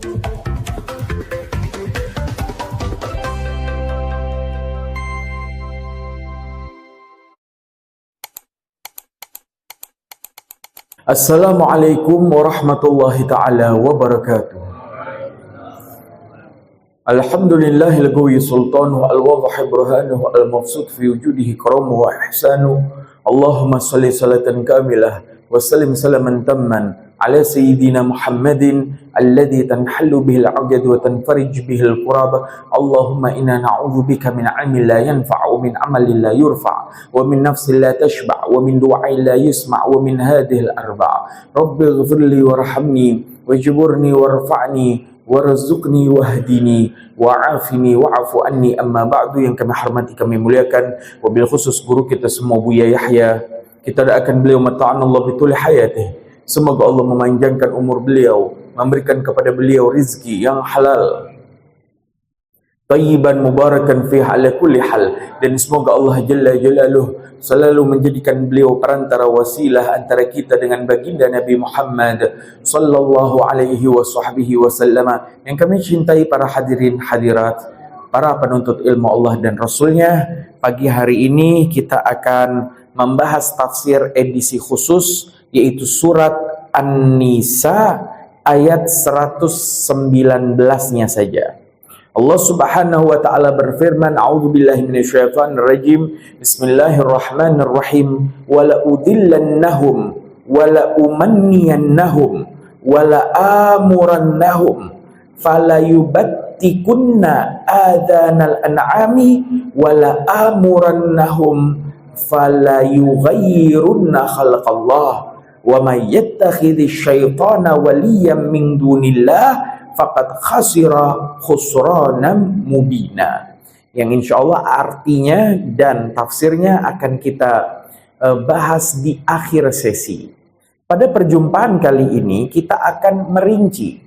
Assalamualaikum warahmatullahi ta'ala wabarakatuh. Alhamdulillahil qawi sultanuhu al-wadhih burhanuhu al-mafsud fi wujudihi karamuhu wa ihsanuhu. Allahumma salli salatan kamilah wa sallim salaman tamman ala sayyidina Muhammadin alladhi tanhallu bihil 'aqd wa tanfarij bihil qurab. Allahumma inna na'udzubika min 'ilmin la yanfa' wa min 'amalin la yurfa' wa min nafsin la tashba' wa min du'ain la yusma' wa min hadhil arba'. Rabbi ighfirli warhamni wajburni warfa'ni warzuqni wahdini wa'afini wa'afu anni. Amma ba'du, yang kami hormati, kami muliakan, wabil khusus guru kita semua Buya Yahya, kita doakan beliau mata'anallah bituli hayatih, semoga Allah memanjangkan umur beliau, memberikan kepada beliau rizki yang halal, thayyiban mubarakan fiha ala kulli hal, dan semoga Allah Jalla Jalaluh selalu menjadikan beliau perantara wasilah antara kita dengan baginda Nabi Muhammad sallallahu alaihi wasallam. Yang kami cintai para hadirin hadirat, para penuntut ilmu Allah dan Rasulnya, pagi hari ini kita akan membahas tafsir edisi khusus, yaitu surat An-Nisa ayat 119-nya saja. Allah Subhanahu wa taala berfirman, a'udzubillahi minasyaitonir rajim, bismillahirrahmanirrahim, wala udillannahum wala umanniyannahum wala amurannahum falayubattikunna adhanal an'ami wala amurannahum falayughayyirunna khalqallah wa may yattakhidhish syaitana waliyyan min dunillah faqad khasira khusranan mubina. Yang insya Allah artinya dan tafsirnya akan kita bahas di akhir sesi. Pada perjumpaan kali ini kita akan merinci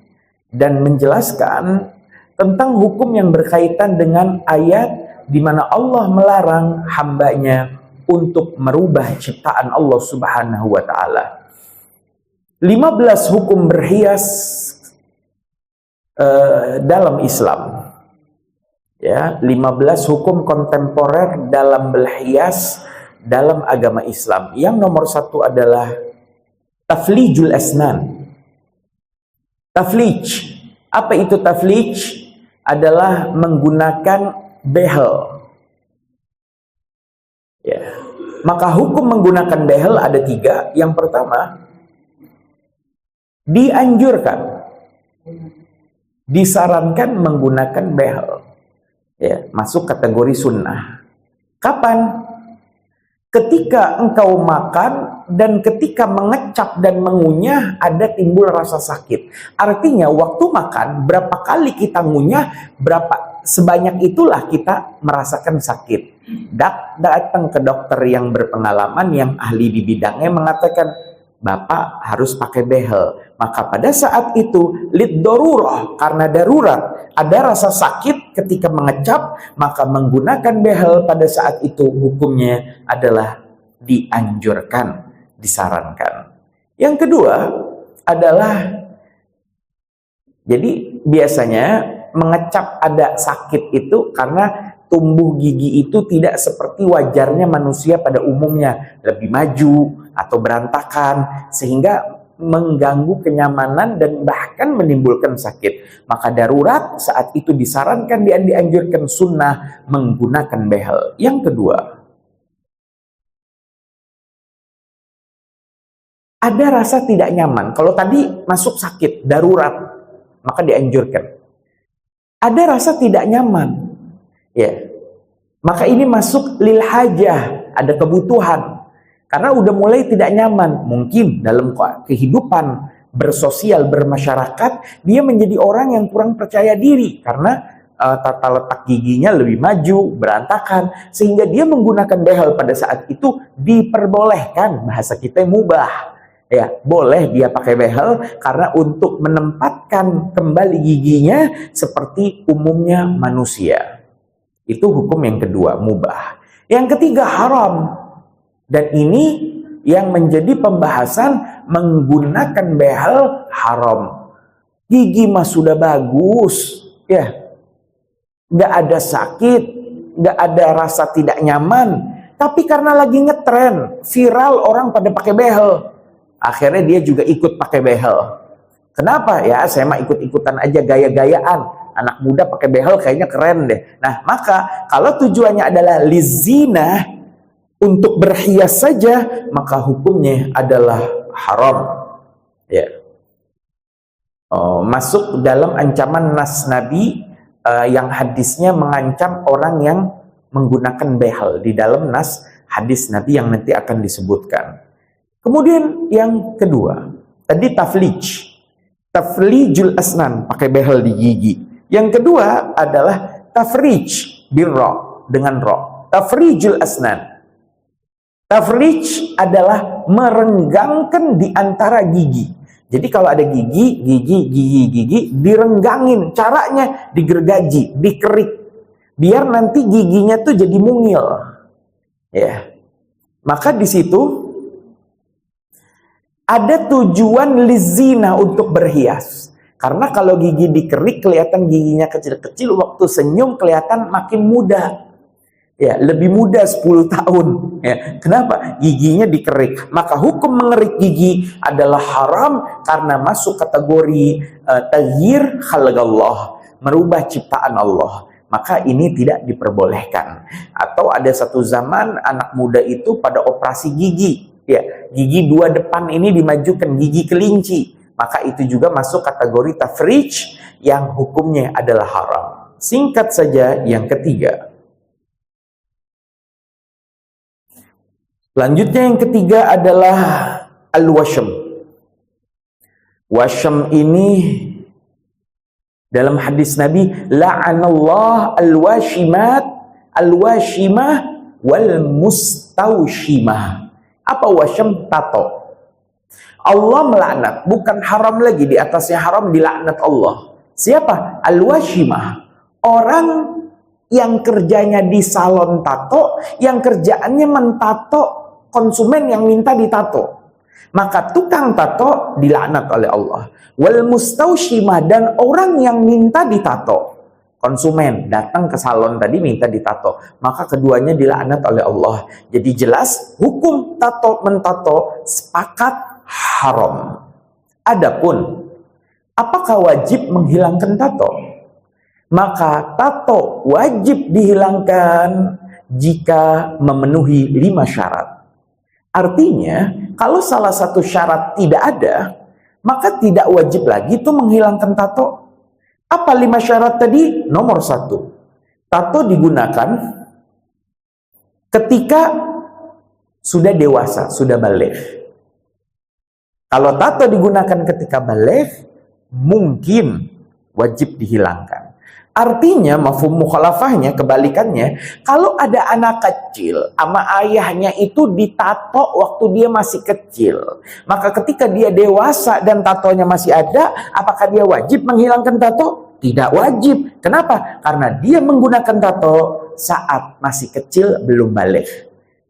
dan menjelaskan tentang hukum yang berkaitan dengan ayat di mana Allah melarang hambanya untuk merubah ciptaan Allah Subhanahu wa taala. 15 hukum berhias dalam Islam, ya, 15 hukum kontemporer dalam berhias dalam agama Islam. Yang nomor 1 adalah taflijul asnan. Taflij, apa itu taflij? Adalah menggunakan behel, ya. Maka hukum menggunakan behel ada 3. Yang pertama, dianjurkan, disarankan menggunakan behel, ya, masuk kategori sunnah. Kapan? Ketika engkau makan dan ketika mengecap dan mengunyah ada timbul rasa sakit. Artinya waktu makan berapa kali kita ngunyah, sebanyak itulah kita merasakan sakit. Datang ke dokter yang berpengalaman, yang ahli di bidangnya, mengatakan Bapak harus pakai behel. Maka pada saat itu lid darurah, karena darurat, ada rasa sakit ketika mengecap, maka menggunakan behel pada saat itu hukumnya adalah dianjurkan, disarankan. Yang kedua adalah, jadi biasanya mengecap ada sakit itu karena tumbuh gigi itu tidak seperti wajarnya manusia pada umumnya, lebih maju atau berantakan, sehingga mengganggu kenyamanan dan bahkan menimbulkan sakit. Maka darurat saat itu disarankan, dianjurkan sunnah menggunakan behel. Yang kedua, ada rasa tidak nyaman. Kalau tadi masuk sakit, darurat, maka dianjurkan. Ada rasa tidak nyaman, ya, maka ini masuk lil hajah, ada kebutuhan. Karena udah mulai tidak nyaman, mungkin dalam kehidupan bersosial, bermasyarakat, dia menjadi orang yang kurang percaya diri karena tata letak giginya lebih maju, berantakan, sehingga dia menggunakan behel pada saat itu diperbolehkan, bahasa kita mubah. Ya, boleh dia pakai behel karena untuk menempatkan kembali giginya seperti umumnya manusia. Itu hukum yang kedua, mubah. Yang ketiga, haram. Dan ini yang menjadi pembahasan, menggunakan behel haram. Gigi mah sudah bagus, ya, nggak ada sakit, nggak ada rasa tidak nyaman. Tapi karena lagi ngetren, viral orang pada pakai behel, akhirnya dia juga ikut pakai behel. Kenapa? Ya saya mah ikut-ikutan aja, gaya-gayaan. Anak muda pakai behel kayaknya keren deh. Nah maka kalau tujuannya adalah lizina, untuk berhias saja, maka hukumnya adalah haram. Ya. Masuk dalam ancaman nas Nabi yang hadisnya mengancam orang yang menggunakan behel di dalam nas hadis Nabi yang nanti akan disebutkan. Kemudian yang kedua, tadi taflijul asnan, pakai behel di gigi. Yang kedua adalah tafrij birra, dengan ro, tafrijul asnan. Tafrij adalah merenggangkan di antara gigi. Jadi kalau ada gigi direnggangin, caranya digergaji, dikerik, biar nanti giginya tuh jadi mungil. Ya. Maka di situ ada tujuan lizina, untuk berhias. Karena kalau gigi dikerik kelihatan giginya kecil-kecil, waktu senyum kelihatan makin muda. Ya, lebih muda 10 tahun. Ya, kenapa? Giginya dikerik. Maka hukum mengerik gigi adalah haram karena masuk kategori taghyir khalqallah, merubah ciptaan Allah. Maka ini tidak diperbolehkan. Atau ada satu zaman anak muda itu pada operasi gigi. Ya, gigi dua depan ini dimajukan, gigi kelinci. Maka itu juga masuk kategori tafrij yang hukumnya adalah haram. Singkat saja yang ketiga. Selanjutnya yang ketiga adalah al-washm. Washm ini dalam hadis Nabi, la'anallah al-washimah wal mustawshimah. Apa washm? Tato. Allah melaknat, bukan haram lagi, di atasnya haram, dilaknat Allah. Siapa? Al-washimah. Orang yang kerjanya di salon tato, yang kerjaannya mentato konsumen yang minta ditato, maka tukang tato dilaknat oleh Allah. Wal mustawshimah, dan orang yang minta ditato, konsumen datang ke salon tadi minta ditato, maka keduanya dilaknat oleh Allah. Jadi jelas hukum tato mentato sepakat haram. Adapun apakah wajib menghilangkan tato? Maka tato wajib dihilangkan jika memenuhi 5 syarat. Artinya, kalau salah satu syarat tidak ada, maka tidak wajib lagi itu menghilangkan tato. Apa 5 syarat tadi? Nomor 1, tato digunakan ketika sudah dewasa, sudah baligh. Kalau tato digunakan ketika baligh, mungkin wajib dihilangkan. Artinya, mafhum mukhalafahnya, kebalikannya, kalau ada anak kecil sama ayahnya itu ditato waktu dia masih kecil, maka ketika dia dewasa dan tatonya masih ada, apakah dia wajib menghilangkan tato? Tidak wajib. Kenapa? Karena dia menggunakan tato saat masih kecil, belum baligh.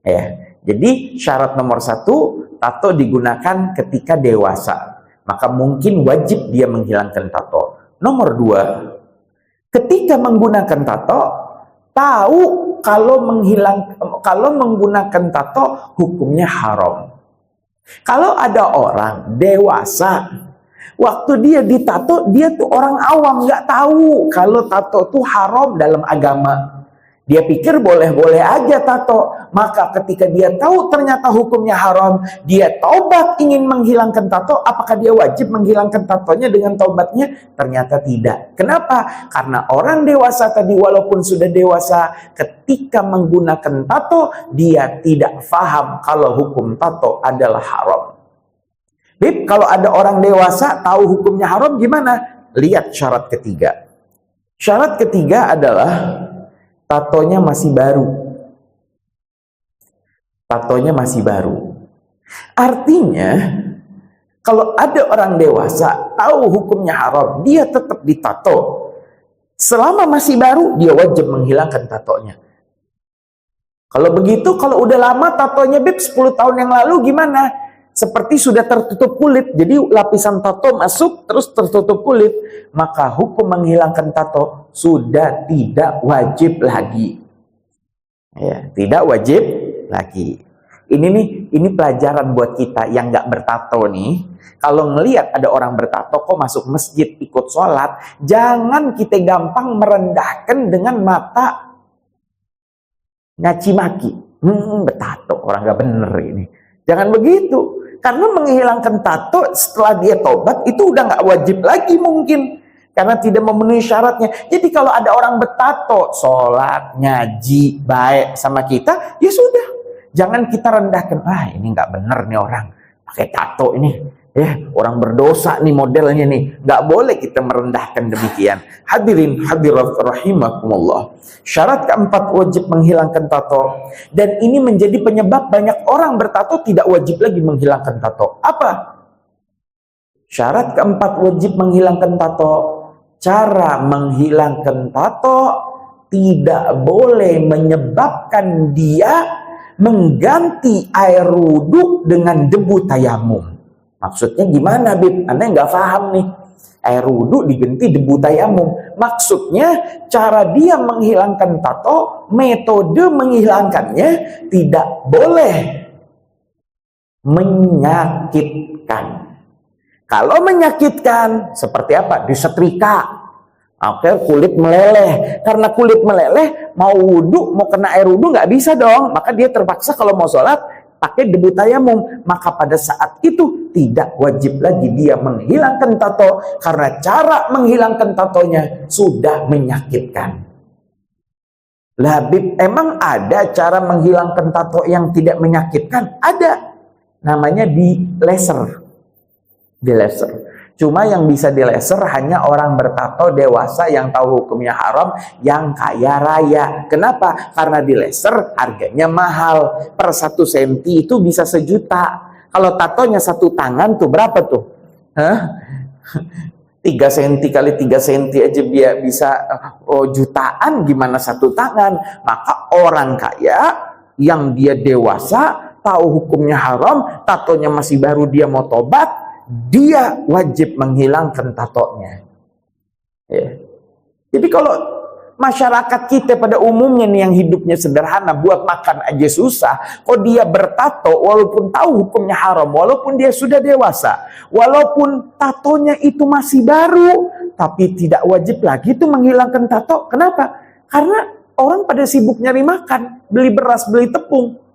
Ya. Jadi syarat nomor 1, tato digunakan ketika dewasa, maka mungkin wajib dia menghilangkan tato. Nomor 2, ketika menggunakan tato, tahu kalau menggunakan tato hukumnya haram. Kalau ada orang dewasa, waktu dia ditato, dia tuh orang awam, nggak tahu kalau tato tuh haram dalam agama. Dia pikir boleh-boleh aja tato. Maka ketika dia tahu ternyata hukumnya haram, dia taubat ingin menghilangkan tato, apakah dia wajib menghilangkan tatonya dengan taubatnya? Ternyata tidak. Kenapa? Karena orang dewasa tadi walaupun sudah dewasa, ketika menggunakan tato, dia tidak faham kalau hukum tato adalah haram. Bib, kalau ada orang dewasa tahu hukumnya haram gimana? Lihat syarat ketiga. Syarat ketiga adalah tatonya masih baru. Tatonya masih baru. Artinya, kalau ada orang dewasa tahu hukumnya haram, dia tetap ditato. Selama masih baru, dia wajib menghilangkan tatonya. Kalau begitu, kalau udah lama tatonya, Beb, 10 tahun yang lalu gimana? seperti sudah tertutup kulit. Jadi lapisan tato masuk terus tertutup kulit, maka hukum menghilangkan tato sudah tidak wajib lagi. Ya, tidak wajib lagi. Ini pelajaran buat kita yang nggak bertato nih. Kalau ngelihat ada orang bertato kok masuk masjid ikut sholat, jangan kita gampang merendahkan dengan mata ngaci maki. Bertato orang nggak bener ini. Jangan begitu. Karena menghilangkan tato setelah dia tobat itu udah nggak wajib lagi mungkin. Karena tidak memenuhi syaratnya. Jadi kalau ada orang bertato, sholat, ngaji, baik sama kita, ya sudah. Jangan kita rendahkan. Ini nggak bener nih orang. Pakai tato ini. Orang berdosa nih modelnya nih. Nggak boleh kita merendahkan demikian. Hadirin hadirat rahimakumullah. Syarat keempat wajib menghilangkan tato. Dan ini menjadi penyebab banyak orang bertato tidak wajib lagi menghilangkan tato. Apa? Syarat keempat wajib menghilangkan tato. Cara menghilangkan tato tidak boleh menyebabkan dia mengganti air wudhu dengan debu tayamum. Maksudnya gimana, Bib? Anda nggak paham nih. Air wudhu diganti debu tayamum. Maksudnya cara dia menghilangkan tato, metode menghilangkannya tidak boleh menyakitkan. Kalau menyakitkan, seperti apa? Disetrika. Oke, kulit meleleh. Karena kulit meleleh, mau wudhu, mau kena air wudhu nggak bisa dong. Maka dia terpaksa kalau mau sholat pakai debu tayamum. Maka pada saat itu tidak wajib lagi dia menghilangkan tato, karena cara menghilangkan tatonya sudah menyakitkan. Labib, emang ada cara menghilangkan tato yang tidak menyakitkan? Ada. Namanya di laser. Di laser. Cuma yang bisa di laser hanya orang bertato dewasa yang tahu hukumnya haram, yang kaya raya. Kenapa? Karena di laser harganya mahal. Per 1 senti itu bisa 1 juta. Kalau tatonya 1 tangan tuh berapa tuh? 3 senti kali 3 senti aja dia bisa jutaan, gimana 1 tangan? Maka orang kaya yang dia dewasa, tahu hukumnya haram, tatonya masih baru, dia mau tobat, dia wajib menghilangkan tatonya. Jadi kalau masyarakat kita pada umumnya nih yang hidupnya sederhana, buat makan aja susah, kok dia bertato walaupun tahu hukumnya haram, walaupun dia sudah dewasa, walaupun tatonya itu masih baru, tapi tidak wajib lagi itu menghilangkan tato. Kenapa? Karena orang pada sibuk nyari makan, beli beras, beli tepung.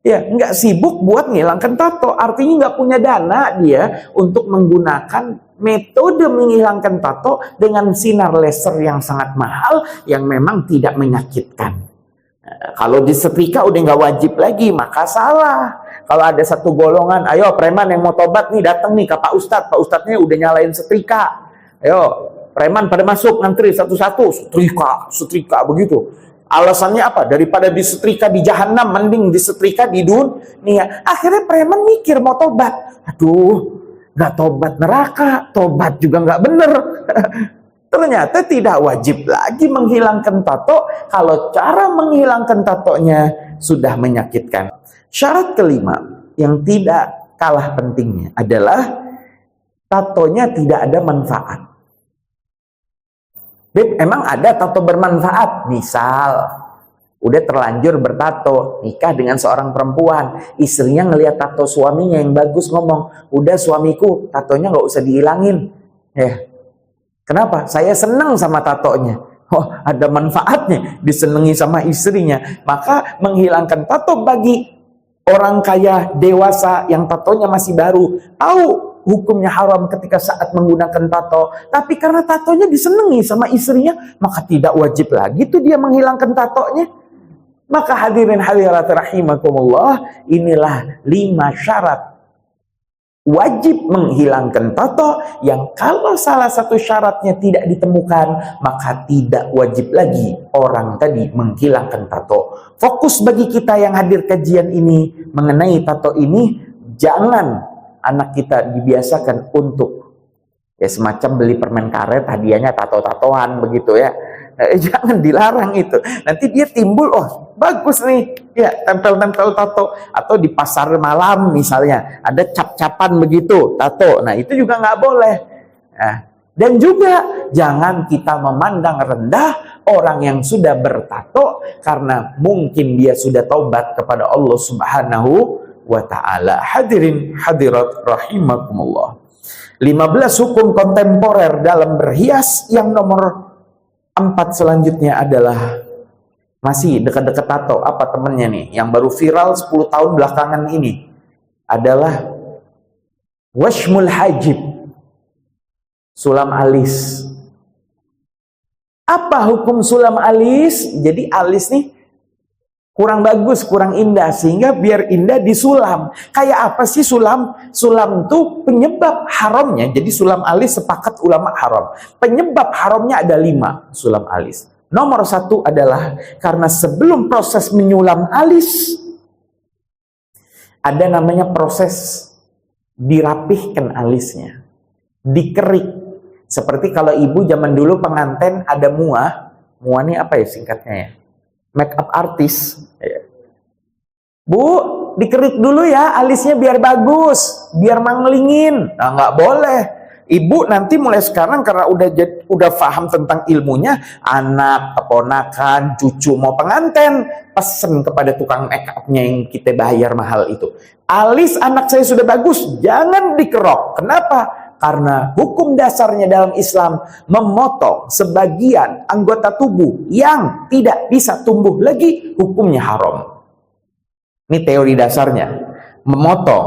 Nggak sibuk buat menghilangkan tato. Artinya nggak punya dana dia untuk menggunakan metode menghilangkan tato dengan sinar laser yang sangat mahal, yang memang tidak menyakitkan. Kalau disetrika udah nggak wajib lagi, maka salah. Kalau ada satu golongan, ayo preman yang mau tobat nih, datang nih ke Pak Ustadz. Pak Ustadznya udah nyalain setrika. Ayo preman pada masuk, ngantri satu-satu, setrika begitu. Alasannya apa? Daripada disetrika di jahanam, mending disetrika di dunia. Akhirnya preman mikir mau tobat. Aduh, nggak tobat neraka, tobat juga nggak bener. Ternyata tidak wajib lagi menghilangkan tato kalau cara menghilangkan tatonya sudah menyakitkan. Syarat kelima yang tidak kalah pentingnya adalah tatonya tidak ada manfaat. Beb, emang ada tato bermanfaat? Misal, udah terlanjur bertato, nikah dengan seorang perempuan, istrinya ngelihat tato suaminya yang bagus, ngomong, udah suamiku, tatonya nggak usah dihilangin. Kenapa? Saya senang sama tatonya. Oh, ada manfaatnya, disenangi sama istrinya. Maka menghilangkan tato bagi orang kaya dewasa yang tatonya masih baru, tahu hukumnya haram ketika saat menggunakan tato, tapi karena tatonya disenangi sama istrinya, maka tidak wajib lagi tuh dia menghilangkan tatonya. Maka hadirin hadirat rahimakumullah, inilah 5 syarat wajib menghilangkan tato yang kalau salah satu syaratnya tidak ditemukan, maka tidak wajib lagi orang tadi menghilangkan tato. Fokus bagi kita yang hadir kajian ini mengenai tato ini, jangan anak kita dibiasakan untuk semacam beli permen karet, hadiahnya tato-tatoan begitu ya. Jangan, dilarang itu. Nanti dia timbul, oh bagus nih, ya tempel-tempel tato. Atau di pasar malam misalnya, ada cap-capan begitu, tato. Nah itu juga nggak boleh. Nah, dan juga jangan kita memandang rendah orang yang sudah bertato, karena mungkin dia sudah taubat kepada Allah Subhanahu wa ta'ala. Hadirin hadirat rahimakumullah. 15 hukum kontemporer dalam berhias. Yang nomor 4 selanjutnya adalah masih dekat-dekat tato. Apa temennya nih yang baru viral 10 tahun belakangan ini? Adalah washmul hajib, sulam alis. Apa hukum sulam alis? Jadi alis nih kurang bagus, kurang indah, sehingga biar indah disulam. Kayak apa sih sulam? Sulam tuh penyebab haramnya. Jadi sulam alis sepakat ulama haram. Penyebab haramnya ada 5 sulam alis. Nomor 1 adalah karena sebelum proses menyulam alis, ada namanya proses dirapihkan alisnya, dikerik. Seperti kalau ibu zaman dulu pengantin ada mua. Mua ini apa ya singkatnya ya? Make up artist. Bu, dikerik dulu ya alisnya biar bagus, biar manglingin. Nah, nggak boleh. Ibu nanti mulai sekarang karena udah paham tentang ilmunya, anak, keponakan, cucu mau pengantin, pesen kepada tukang make upnya yang kita bayar mahal itu. Alis anak saya sudah bagus, jangan dikerok. Kenapa? Karena hukum dasarnya dalam Islam memotong sebagian anggota tubuh yang tidak bisa tumbuh lagi, hukumnya haram. Ini teori dasarnya. Memotong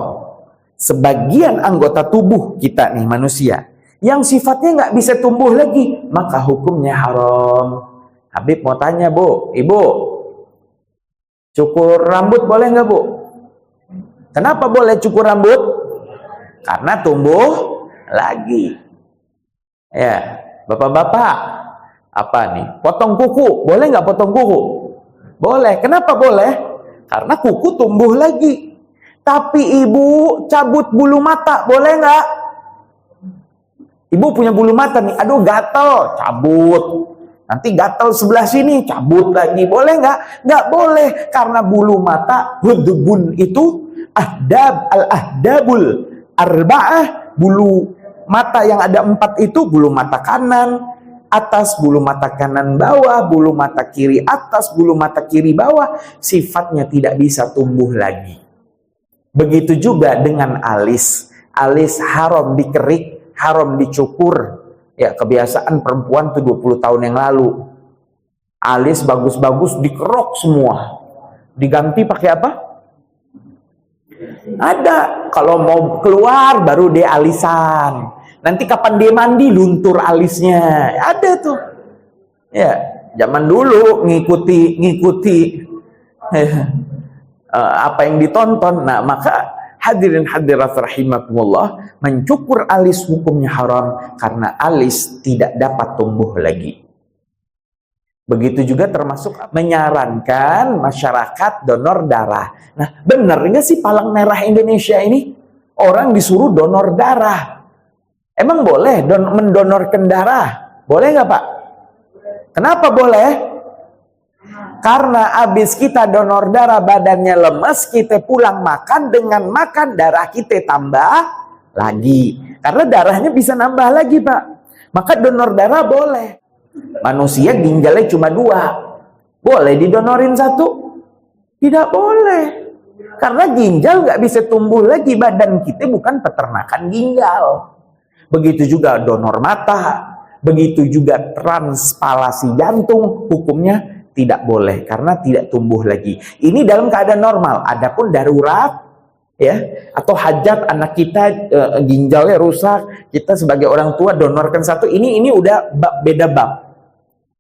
sebagian anggota tubuh kita nih manusia yang sifatnya nggak bisa tumbuh lagi, maka hukumnya haram. Habib mau tanya, Bu, Ibu, cukur rambut boleh nggak, Bu? Kenapa boleh cukur rambut? Karena tumbuh lagi. Ya, bapak-bapak, apa nih? Potong kuku, boleh nggak potong kuku? Boleh. Kenapa boleh? Karena kuku tumbuh lagi. Tapi ibu cabut bulu mata, boleh nggak? Ibu punya bulu mata nih, aduh gatal, cabut. Nanti gatal sebelah sini, cabut lagi, boleh nggak? Nggak boleh, karena bulu mata hudbun itu al-ahdabul arba'ah, bulu mata yang ada 4 itu, bulu mata kanan atas, bulu mata kanan bawah, bulu mata kiri atas, bulu mata kiri bawah, sifatnya tidak bisa tumbuh lagi. Begitu juga dengan alis. Alis haram dikerik, haram dicukur. Ya, kebiasaan perempuan tuh 20 tahun yang lalu. Alis bagus-bagus dikerok semua. Diganti pakai apa? Ada. Kalau mau keluar baru dia alisan. Nanti kapan dia mandi luntur alisnya. Ada tuh. Ya, zaman dulu ngikuti apa yang ditonton. Nah, maka hadirin hadirat rahimakumullah, mencukur alis hukumnya haram karena alis tidak dapat tumbuh lagi. Begitu juga termasuk menyarankan masyarakat donor darah. Nah, benar nggak sih Palang Merah Indonesia ini orang disuruh donor darah? Emang boleh mendonorkan darah? Boleh nggak, Pak? Kenapa boleh? Karena habis kita donor darah badannya lemas, kita pulang makan, dengan makan darah kita tambah lagi. Karena darahnya bisa nambah lagi, Pak. Maka donor darah boleh. Manusia ginjalnya cuma 2. Boleh didonorin 1? Tidak boleh. Karena ginjal nggak bisa tumbuh lagi. Badan kita bukan peternakan ginjal. Begitu juga donor mata, begitu juga transplantasi jantung, hukumnya tidak boleh karena tidak tumbuh lagi. Ini dalam keadaan normal. Adapun darurat, ya, atau hajat anak kita ginjalnya rusak, kita sebagai orang tua donorkan 1, ini udah beda bab.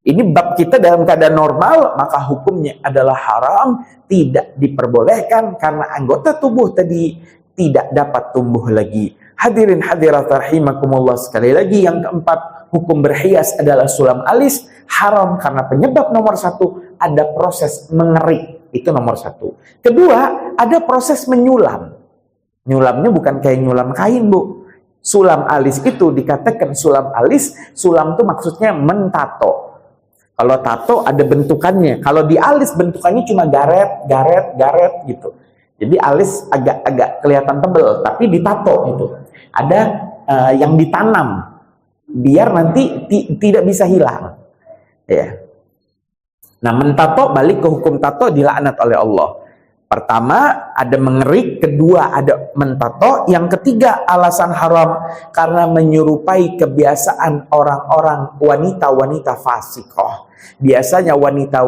Ini bab kita dalam keadaan normal, maka hukumnya adalah haram, tidak diperbolehkan karena anggota tubuh tadi tidak dapat tumbuh lagi. Hadirin hadirat rahimakumullah, sekali lagi yang keempat, hukum berhias adalah sulam alis haram karena penyebab nomor 1 ada proses mengerik, itu nomor 1. Kedua, ada proses menyulam. Nyulamnya bukan kayak nyulam kain, Bu. Sulam alis itu dikatakan sulam alis, sulam itu maksudnya mentato. Kalau tato ada bentukannya. Kalau di alis bentukannya cuma garet gitu. Jadi alis agak kelihatan tebel, tapi ditato itu. Ada yang ditanam biar nanti tidak bisa hilang. Ya. Nah, mentato, balik ke hukum tato, dilaknat oleh Allah. Pertama, ada mengerik. Kedua, ada mentato. Yang ketiga, alasan haram karena menyerupai kebiasaan orang-orang wanita-wanita fasikoh. Biasanya wanita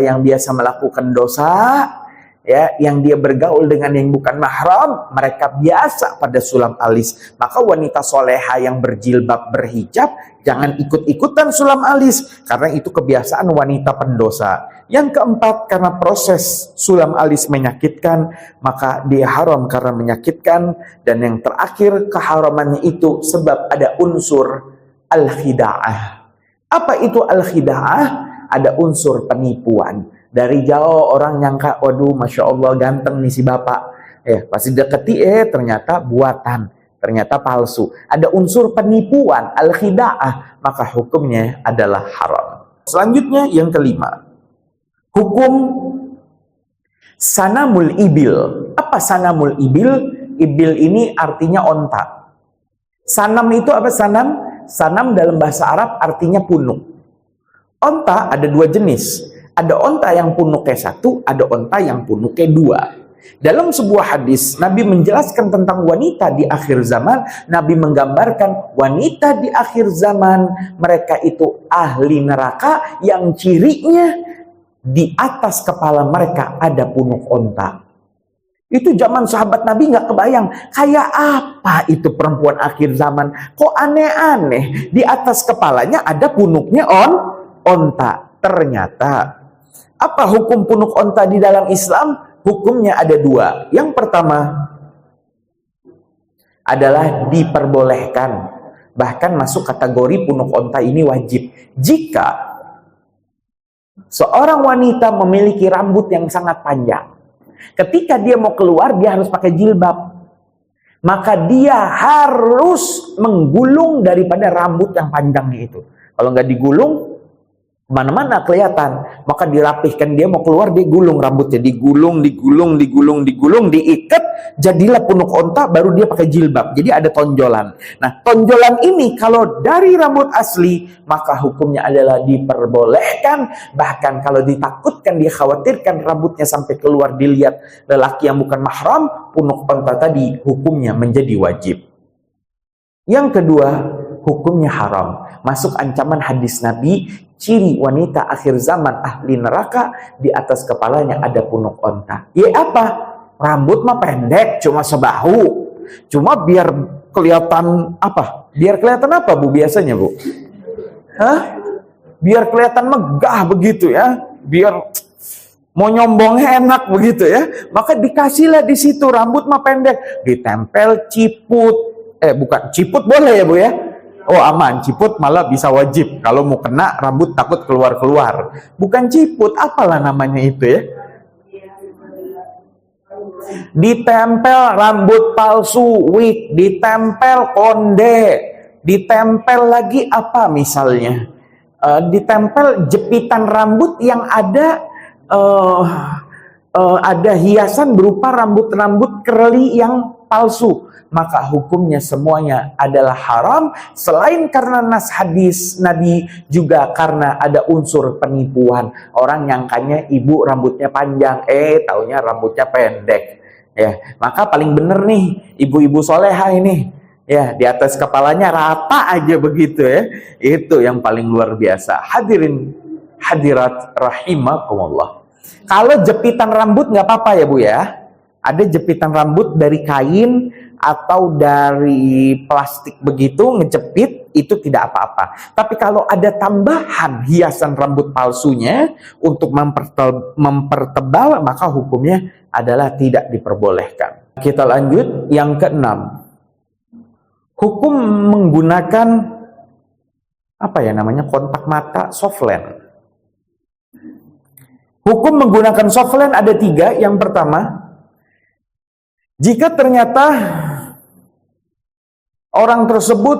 yang biasa melakukan dosa, ya, yang dia bergaul dengan yang bukan mahram, mereka biasa pada sulam alis. Maka wanita soleha yang berjilbab, berhijab, jangan ikut-ikutan sulam alis, karena itu kebiasaan wanita pendosa. Yang keempat, karena proses sulam alis menyakitkan, maka dia haram karena menyakitkan. Dan yang terakhir, keharamannya itu sebab ada unsur al-khida'ah. Apa itu al-khida'ah? Ada unsur penipuan. Dari jauh orang nyangka, waduh, masya Allah ganteng nih si bapak. Pasti deketi, ternyata buatan, ternyata palsu. Ada unsur penipuan, al-khida'ah, maka hukumnya adalah haram. Selanjutnya yang kelima, hukum sanamul ibil. Apa sanamul ibil? Ibil ini artinya onta. Sanam itu apa sanam? Sanam dalam bahasa Arab artinya punuk. Onta ada dua jenis. Ada onta yang punuknya satu, ada onta yang punuknya dua. Dalam sebuah hadis, Nabi menjelaskan tentang wanita di akhir zaman. Nabi menggambarkan wanita di akhir zaman, mereka itu ahli neraka yang cirinya di atas kepala mereka ada punuk onta. Itu zaman sahabat Nabi nggak kebayang. Kayak apa itu perempuan akhir zaman? Kok aneh-aneh. Di atas kepalanya ada punuknya onta. Ternyata apa hukum punuk onta di dalam Islam? Hukumnya ada dua. Yang pertama adalah diperbolehkan. Bahkan masuk kategori punuk onta ini wajib. Jika seorang wanita memiliki rambut yang sangat panjang, ketika dia mau keluar dia harus pakai jilbab, maka dia harus menggulung daripada rambut yang panjangnya itu. Kalau nggak digulung, mana-mana kelihatan. Maka dirapihkan, dia mau keluar dia gulung rambutnya, digulung, diikat, jadilah punuk onta, baru dia pakai jilbab. Jadi ada tonjolan. Nah, tonjolan ini kalau dari rambut asli, maka hukumnya adalah diperbolehkan. Bahkan kalau ditakutkan, dikhawatirkan rambutnya sampai keluar dilihat lelaki yang bukan mahram, punuk onta tadi hukumnya menjadi wajib. Yang kedua, hukumnya haram. Masuk ancaman hadis Nabi, ciri wanita akhir zaman ahli neraka, di atas kepalanya ada punuk onta. Ya apa? Rambut mah pendek, cuma sebahu. Cuma biar kelihatan apa? Biar kelihatan apa, Bu, biasanya, Bu? Biar kelihatan megah begitu ya. Biar mau nyombongnya enak begitu ya. Maka dikasihlah di situ rambut mah pendek, ditempel ciput. Bukan ciput boleh ya, Bu ya? Oh aman, ciput malah bisa wajib. Kalau mau kena rambut takut keluar-keluar. Bukan ciput, apalah namanya itu ya. Ditempel rambut palsu, wig, ditempel konde, ditempel lagi apa misalnya? Ditempel jepitan rambut yang ada hiasan berupa rambut-rambut curly yang palsu. Maka hukumnya semuanya adalah haram, selain karena nas hadis Nabi, juga karena ada unsur penipuan. Orang nyangkanya ibu rambutnya panjang, taunya rambutnya pendek. Ya, maka paling bener nih ibu-ibu soleha ini, ya, di atas kepalanya rata aja begitu ya. Itu yang paling luar biasa. Hadirin hadirat rahimakumullah. Kalau jepitan rambut nggak apa-apa ya, Bu ya. Ada jepitan rambut dari kain atau dari plastik begitu, ngejepit, itu tidak apa-apa. Tapi kalau ada tambahan hiasan rambut palsunya untuk mempertebal, maka hukumnya adalah tidak diperbolehkan. Kita lanjut yang keenam. Hukum menggunakan apa ya namanya, kontak mata, softland. Hukum menggunakan softland ada 3. Yang pertama, jika ternyata orang tersebut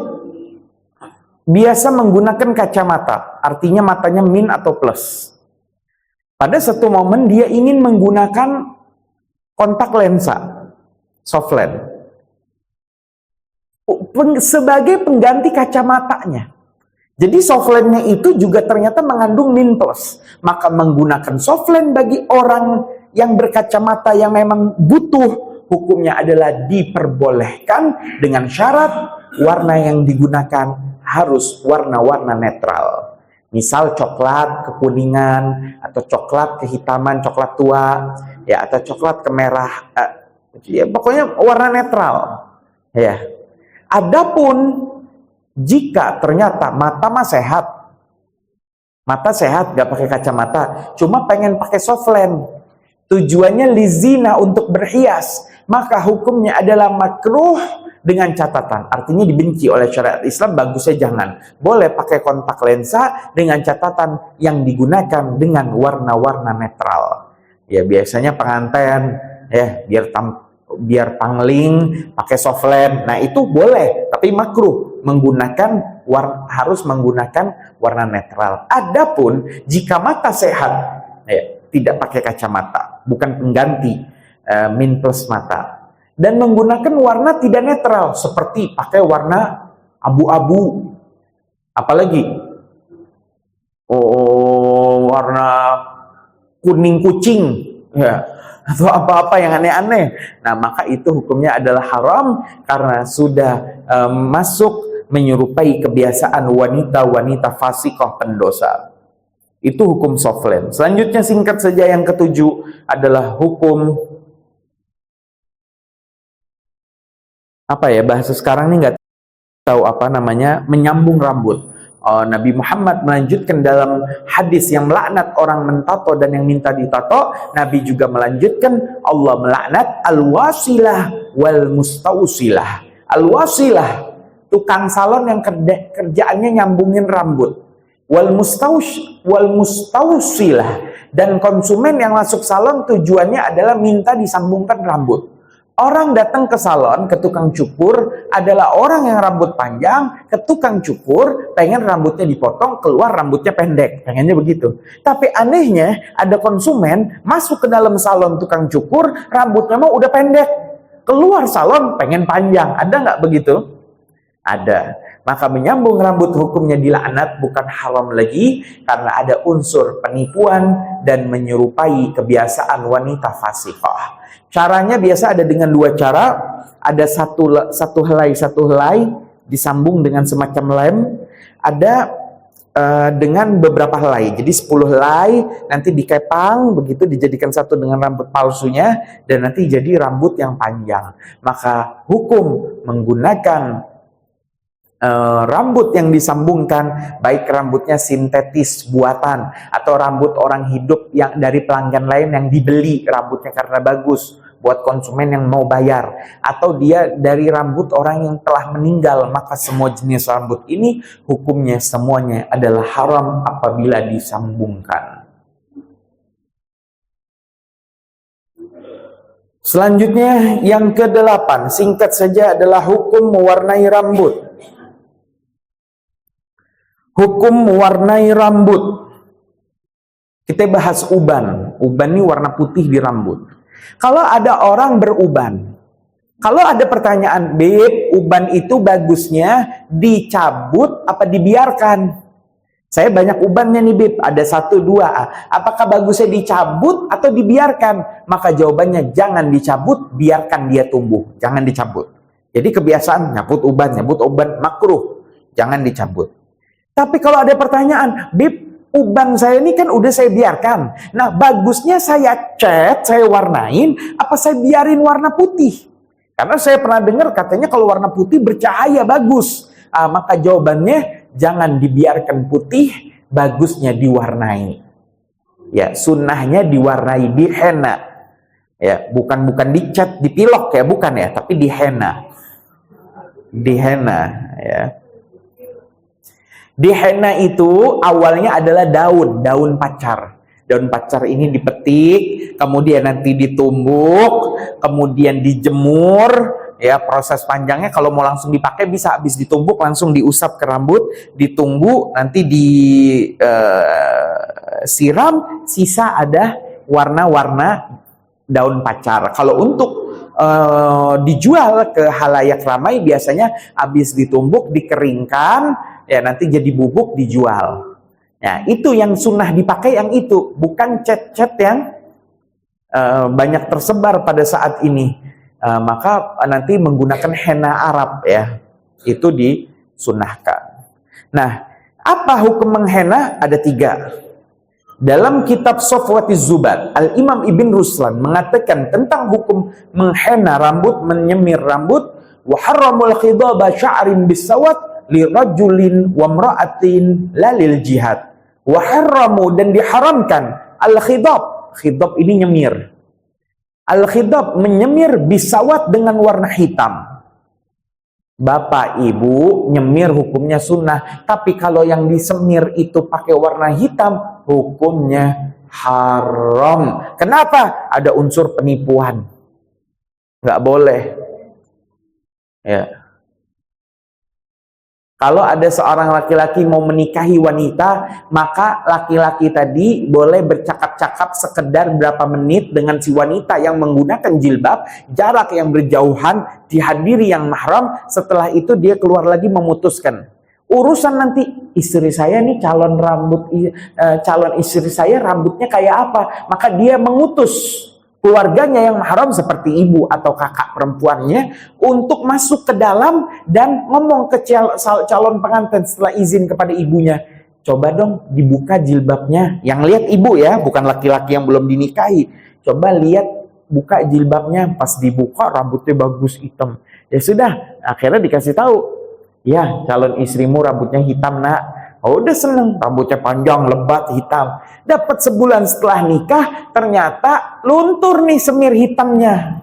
biasa menggunakan kacamata, artinya matanya min atau plus. Pada satu momen dia ingin menggunakan kontak lensa, soft lens, sebagai pengganti kacamatanya. Jadi soft lens-nya itu juga ternyata mengandung min plus. Maka menggunakan soft lens bagi orang yang berkacamata yang memang butuh, hukumnya adalah diperbolehkan dengan syarat warna yang digunakan harus warna-warna netral. Misal coklat kekuningan, atau coklat kehitaman, coklat tua, ya, atau coklat kemerah, ya, pokoknya warna netral. Ya. Adapun jika ternyata mata sehat, gak pakai kacamata, cuma pengen pakai soft lens, tujuannya lizina, untuk berhias, maka hukumnya adalah makruh dengan catatan, artinya dibenci oleh syariat Islam, bagusnya jangan. Boleh pakai kontak lensa dengan catatan yang digunakan dengan warna-warna netral. Ya, biasanya pengantin, ya, biar pangling pakai soft lens. Nah, itu boleh, tapi makruh harus menggunakan warna netral. Adapun jika mata sehat, ya, tidak pakai kacamata, bukan pengganti min plus mata, dan menggunakan warna tidak netral seperti pakai warna abu-abu, apalagi warna kuning kucing, ya, atau apa-apa yang aneh-aneh. Nah, maka itu hukumnya adalah haram karena sudah masuk menyerupai kebiasaan wanita-wanita fasiqah pendosa. Itu hukum soft lens. Selanjutnya singkat saja, yang ketujuh adalah hukum apa ya, bahasa sekarang ini nggak tahu apa namanya, menyambung rambut. Nabi Muhammad melanjutkan dalam hadis yang melaknat orang mentato dan yang minta ditato. Nabi juga melanjutkan, Allah melaknat al-wasilah wal mustausilah. Al-wasilah, tukang salon yang kerjaannya nyambungin rambut. Wal mustausilah, dan konsumen yang masuk salon tujuannya adalah minta disambungkan rambut. Orang datang ke salon, ke tukang cukur, adalah orang yang rambut panjang, ke tukang cukur, pengen rambutnya dipotong, keluar rambutnya pendek, pengennya begitu. Tapi anehnya, ada konsumen masuk ke dalam salon tukang cukur, rambutnya mau udah pendek, keluar salon pengen panjang. Ada nggak begitu? Ada. Maka menyambung rambut hukumnya dilaknat, bukan haram lagi, karena ada unsur penipuan dan menyerupai kebiasaan wanita fasiqah. Caranya biasa ada dengan dua cara. Ada satu helai disambung dengan semacam lem. Ada dengan beberapa helai. Jadi 10 helai nanti dikepang, begitu dijadikan satu dengan rambut palsunya, dan nanti jadi rambut yang panjang. Maka hukum menggunakan rambut yang disambungkan, baik rambutnya sintetis buatan atau rambut orang hidup yang dari pelanggan lain yang dibeli rambutnya karena bagus buat konsumen yang mau bayar, atau dia dari rambut orang yang telah meninggal, maka semua jenis rambut ini hukumnya semuanya adalah haram apabila disambungkan. Selanjutnya yang ke-8, singkat saja, adalah hukum mewarnai rambut. Hukum mewarnai rambut. Kita bahas uban. Uban ini warna putih di rambut. Kalau ada orang beruban, kalau ada pertanyaan, Beb, uban itu bagusnya dicabut apa dibiarkan? Saya banyak ubannya nih, Beb, ada 1, 2. Apakah bagusnya dicabut atau dibiarkan? Maka jawabannya jangan dicabut, biarkan dia tumbuh. Jangan dicabut. Jadi kebiasaan nyabut uban makruh. Jangan dicabut. Tapi kalau ada pertanyaan, Bib, uban saya ini kan udah saya biarkan. Nah, bagusnya saya cat, saya warnain, apa saya biarin warna putih? Karena saya pernah dengar katanya kalau warna putih bercahaya bagus. Maka jawabannya jangan dibiarkan putih, bagusnya diwarnai. Ya, sunnahnya diwarnai, di henna. Ya, bukan dicat, dipilok ya, bukan ya, tapi di henna. Di henna, ya. Di henna itu awalnya adalah daun pacar. Daun pacar ini dipetik, kemudian nanti ditumbuk, kemudian dijemur, Ya, proses panjangnya kalau mau langsung dipakai bisa habis ditumbuk langsung diusap ke rambut, ditunggu nanti disiram, sisa ada warna-warna daun pacar. Kalau untuk dijual ke halayak ramai biasanya habis ditumbuk, dikeringkan, ya nanti jadi bubuk dijual. Ya, itu yang sunnah dipakai yang itu, bukan cat-cat yang banyak tersebar pada saat ini. Maka nanti menggunakan henna Arab ya, itu disunnahkan. Nah, apa hukum menghenna? Ada 3. Dalam kitab Safwatiz Zubat, Al-Imam Ibn Ruslan mengatakan tentang hukum menghenna rambut, menyemir rambut, wa harramul khidaba sya'rin bisawat li rajulin wa imra'atin la lil jihad. Wa harramu, dan diharamkan al-khidab. Khidab ini nyemir. Al-khidab menyemir bisawat dengan warna hitam. Bapak ibu nyemir hukumnya sunnah, tapi kalau yang disemir itu pakai warna hitam hukumnya haram. Kenapa? Ada unsur penipuan, nggak boleh ya. Kalau ada seorang laki-laki mau menikahi wanita, maka laki-laki tadi boleh bercakap-cakap sekedar berapa menit dengan si wanita yang menggunakan jilbab, jarak yang berjauhan, dihadiri yang mahram. Setelah itu dia keluar lagi memutuskan. Urusan nanti istri saya nih calon istri saya rambutnya kayak apa, maka dia mengutus keluarganya yang mahram seperti ibu atau kakak perempuannya untuk masuk ke dalam dan ngomong ke calon pengantin setelah izin kepada ibunya, coba dong dibuka jilbabnya. Yang lihat ibu ya, bukan laki-laki yang belum dinikahi. Coba lihat, buka jilbabnya. Pas dibuka rambutnya bagus hitam. Ya sudah, akhirnya dikasih tahu, ya calon istrimu rambutnya hitam nak. Oh, udah seneng, rambutnya panjang, lebat, hitam. Dapat sebulan setelah nikah, ternyata luntur nih semir hitamnya.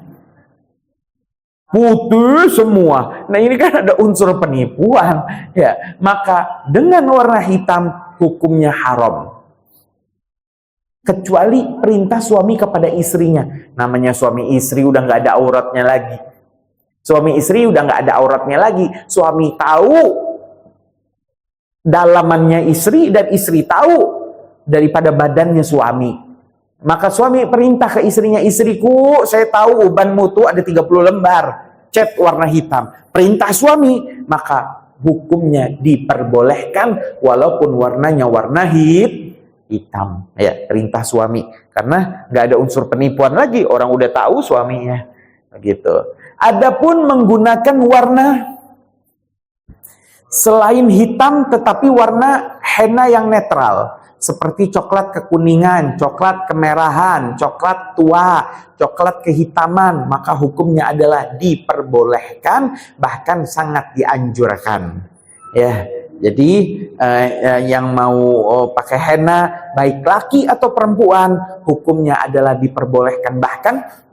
Putih semua. Nah, ini kan ada unsur penipuan. Ya, maka dengan warna hitam hukumnya haram. Kecuali perintah suami kepada istrinya. Namanya suami istri udah nggak ada auratnya lagi. Suami istri udah nggak ada auratnya lagi. Suami tahu dalamannya istri dan istri tahu daripada badannya suami. Maka suami perintah ke istrinya, istriku saya tahu ubanmu tuh ada 30 lembar cat warna hitam. Perintah suami, maka hukumnya diperbolehkan walaupun warnanya warna hitam. Ya, perintah suami. Karena nggak ada unsur penipuan lagi, orang udah tahu suaminya. Begitu. Adapun menggunakan warna selain hitam tetapi warna henna yang netral, seperti coklat kekuningan, coklat kemerahan, coklat tua, coklat kehitaman, maka hukumnya adalah diperbolehkan, bahkan sangat dianjurkan. Ya, jadi yang mau pakai henna baik laki atau perempuan, hukumnya adalah diperbolehkan. Bahkan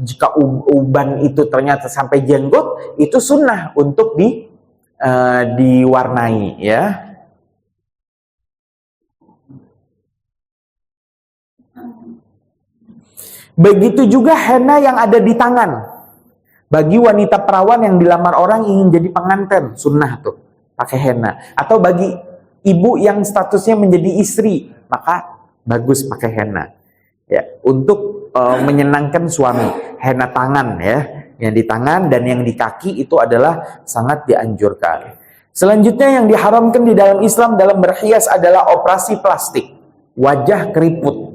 jika uban itu ternyata sampai jenggot, itu sunnah untuk diwarnai ya. Begitu juga henna yang ada di tangan. Bagi wanita perawan yang dilamar orang ingin jadi pengantin, sunnah tuh pakai henna. Atau bagi ibu yang statusnya menjadi istri, maka bagus pakai henna. Ya, untuk menyenangkan suami. Henna tangan ya. Yang di tangan dan yang di kaki itu adalah sangat dianjurkan. Selanjutnya yang diharamkan di dalam Islam dalam berhias adalah operasi plastik. Wajah keriput.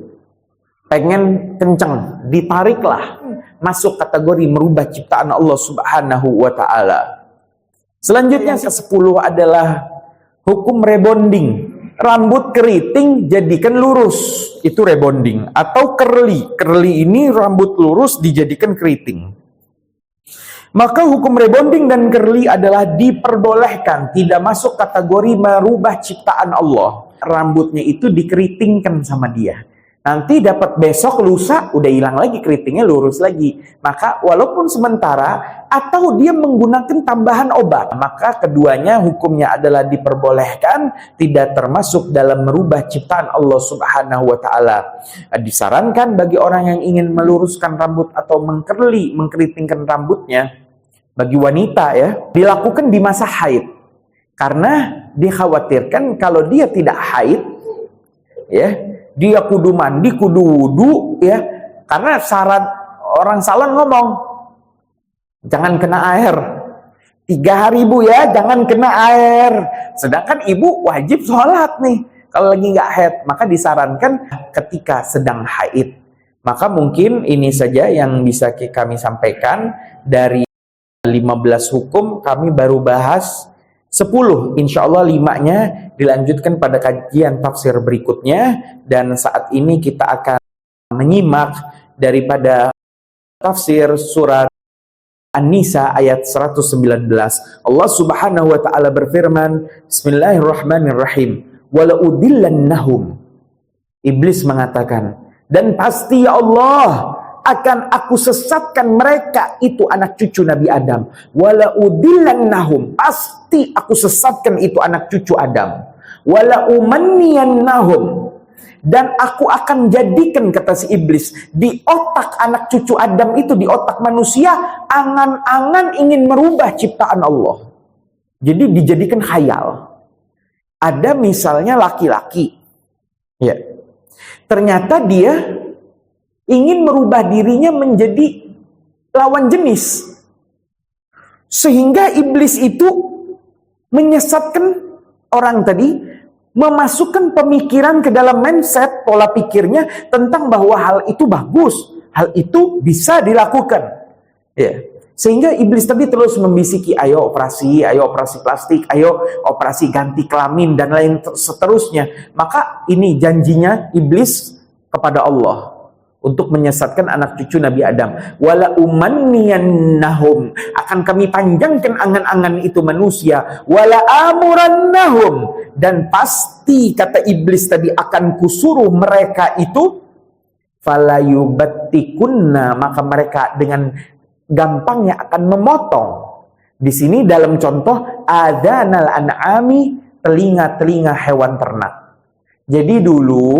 Pengen kenceng, ditariklah. Masuk kategori merubah ciptaan Allah Subhanahu wa ta'ala. Selanjutnya ke-10 adalah hukum rebonding. Rambut keriting jadikan lurus. Itu rebonding. Atau curly. Curly ini rambut lurus dijadikan keriting. Maka hukum rebonding dan curly adalah diperbolehkan, tidak masuk kategori merubah ciptaan Allah. Rambutnya itu dikeritingkan sama dia. Nanti dapat besok lusa udah hilang lagi keritingnya, lurus lagi. Maka walaupun sementara atau dia menggunakan tambahan obat, maka keduanya hukumnya adalah diperbolehkan, tidak termasuk dalam merubah ciptaan Allah Subhanahu wa taala. Disarankan bagi orang yang ingin meluruskan rambut atau mengkeritingkan rambutnya, bagi wanita ya, dilakukan di masa haid. Karena dikhawatirkan kalau dia tidak haid, ya, dia kudu mandi, kudu wudu, ya. Karena syarat orang salon ngomong, jangan kena air. 3 hari Bu ya, jangan kena air. Sedangkan ibu wajib sholat nih. Kalau lagi nggak haid, maka disarankan ketika sedang haid. Maka mungkin ini saja yang bisa kami sampaikan. Dari 15 hukum, kami baru bahas 10. Insya Allah 5-nya dilanjutkan pada kajian tafsir berikutnya. Dan saat ini kita akan menyimak daripada tafsir surat An-Nisa ayat 119. Allah Subhanahu wa taala berfirman, Bismillahirrahmanirrahim. Wala udillannahum. Iblis mengatakan, dan pasti ya Allah akan aku sesatkan mereka, itu anak cucu Nabi Adam. Wala udillannahum, pasti aku sesatkan itu anak cucu Adam. Wala umanniyannahum, dan aku akan jadikan, kata si iblis, di otak anak cucu Adam itu, di otak manusia, angan-angan ingin merubah ciptaan Allah. Jadi dijadikan khayal. Ada misalnya laki-laki, ya, ternyata dia ingin merubah dirinya menjadi lawan jenis. Sehingga iblis itu menyesatkan orang tadi, memasukkan pemikiran ke dalam mindset, pola pikirnya tentang bahwa hal itu bagus, hal itu bisa dilakukan. Ya. Sehingga iblis tadi terus membisiki, ayo operasi plastik, ayo operasi ganti kelamin, dan lain seterusnya. Maka ini janjinya iblis kepada Allah untuk menyesatkan anak cucu Nabi Adam. Wala umanniyannahum, akan kami panjangkan angan-angan itu manusia. Wala amurannahum, dan pasti, kata iblis tadi, akan kusuruh mereka itu, falayubattikunna, maka mereka dengan gampangnya akan memotong. Di sini dalam contoh adzanal an'ami, telinga-telinga hewan ternak. Jadi dulu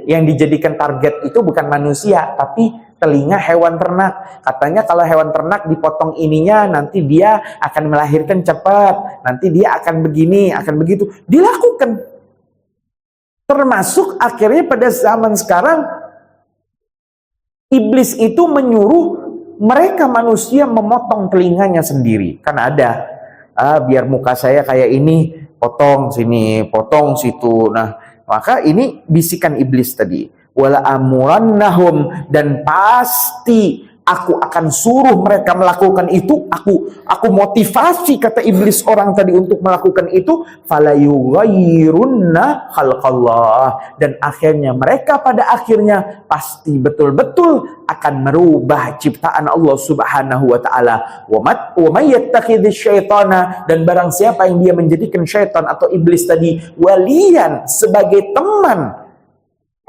yang dijadikan target itu bukan manusia, tapi telinga hewan ternak. Katanya kalau hewan ternak dipotong ininya, nanti dia akan melahirkan cepat, nanti dia akan begini, akan begitu. Dilakukan. Termasuk akhirnya pada zaman sekarang, iblis itu menyuruh mereka manusia memotong telinganya sendiri. Kan ada, biar muka saya kayak ini, potong sini, potong situ. Nah, maka ini bisikan iblis tadi. Wala amurannahum, dan pasti aku akan suruh mereka melakukan itu. Aku motivasi, kata iblis orang tadi, untuk melakukan itu. Fala yughayyirunna khalqallah, dan akhirnya mereka pada akhirnya pasti betul-betul akan merubah ciptaan Allah Subhanahu wa taala. Wa may yattakhidhish syaitana, dan barang siapa yang dia menjadikan syaitan atau iblis tadi waliyan, sebagai teman,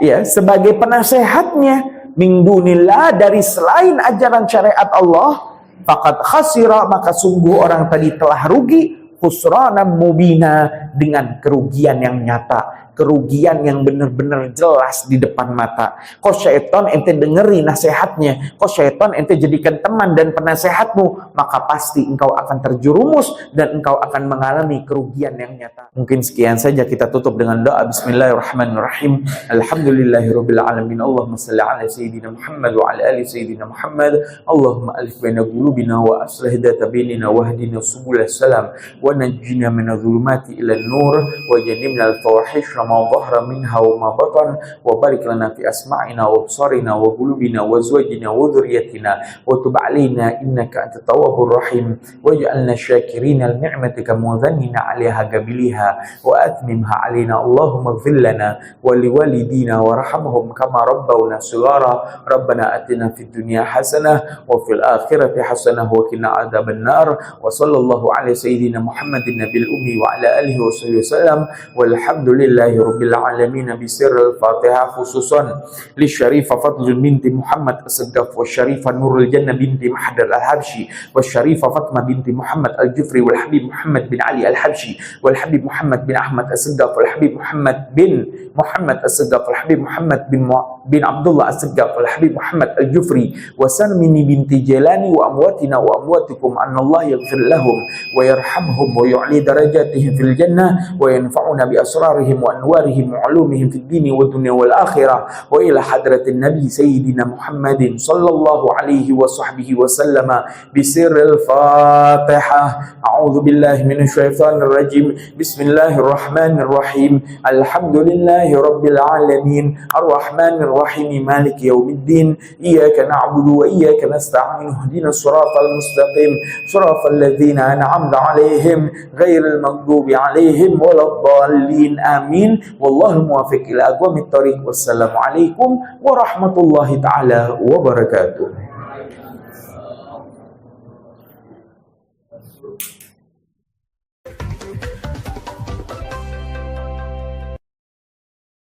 ya, sebagai penasehatnya, min dunillah, dari selain ajaran syariat Allah, faqad khasira, maka sungguh orang tadi telah rugi, khusranan mubina, dengan kerugian yang nyata, kerugian yang benar-benar jelas di depan mata. Kok syaitan ente dengeri nasihatnya, kok syaitan ente jadikan teman dan penasehatmu, maka pasti engkau akan terjerumus dan engkau akan mengalami kerugian yang nyata. Mungkin sekian saja, kita tutup dengan doa. Bismillahirrahmanirrahim. Alhamdulillahirabbil alamin. Allahumma shalli ala sayyidina Muhammad wa ala ali sayyidina Muhammad. Allahumma alif baina qulubina wa aslih dhata bainina wahdina subul salam wa najjina minadh-dhulumati ila an-nur wa jannibna al-fawahish ma dhahara minha wa ma batan wa barik lana fi asma'ina wa absarina wa qulubina wa azwajina wa dhurriyyatina wa tub 'alaina innaka antat tawwabur rahim waj'alna syakirina li ni'matika mudhannina 'alaiha qabiliha wa atmimha 'alaina. Allahumma ighfir lana wa liwalidina warhamhum kama rabbawna shighara. Rabbana atina fid dunya hasanah wa fil akhirati hasanah wa qina adzabannar. Wa sallallahu ala sayyidina Muhammadin nabiyil ummi wa ala alihi wa sahbihi wasallam walhamdulillahi Rabbil Alamin bisirril Fatihah khususan li Syarifah Fadlul binti Muhammad As-Saggaf wa Syarifah Nurul Jannah binti Mahdar Al-Habsyi wa Syarifah Fatmah binti Muhammad Al-Jufri wal Habib Muhammad bin Ali Al-Habsyi wal Habib Muhammad bin Ahmad As-Saggaf wal Habib Muhammad bin Muhammad As-Saggaf wal Habib Muhammad bin Abdullah As-Saggaf wal Habib Muhammad Al-Jufri wa Sarmini binti Jailani wa amwatina wa amwatikum annallaha yaghfir lahum wa yarhamhum wa yu'li darajatihim fil jannah wa yanfa'una bi asrarihim wa anwarihim wa ulumihim fid dini wa dunya wal akhirah wa ila hadratin nabi sayyidina Muhammadin sallallahu alaihi wa sahbihi wa sallama bisirril Fatihah. A'udzu billahi minasy syaithanir rajim. Bismillahirrahmanirrahim. Alhamdulillahi rabbil alamin arrahmanir rahim maliki yaumiddin iyyaka na'budu wa iyyaka nasta'in ihdinas siratal mustaqim siratal ladzina an'amta 'alaihim ghairil maghdubi 'alaihim waladdallin amin wallahu muwaffiq ila aqwamit thoriq. Wassalamu alaikum warahmatullahi taala wabarakatuh.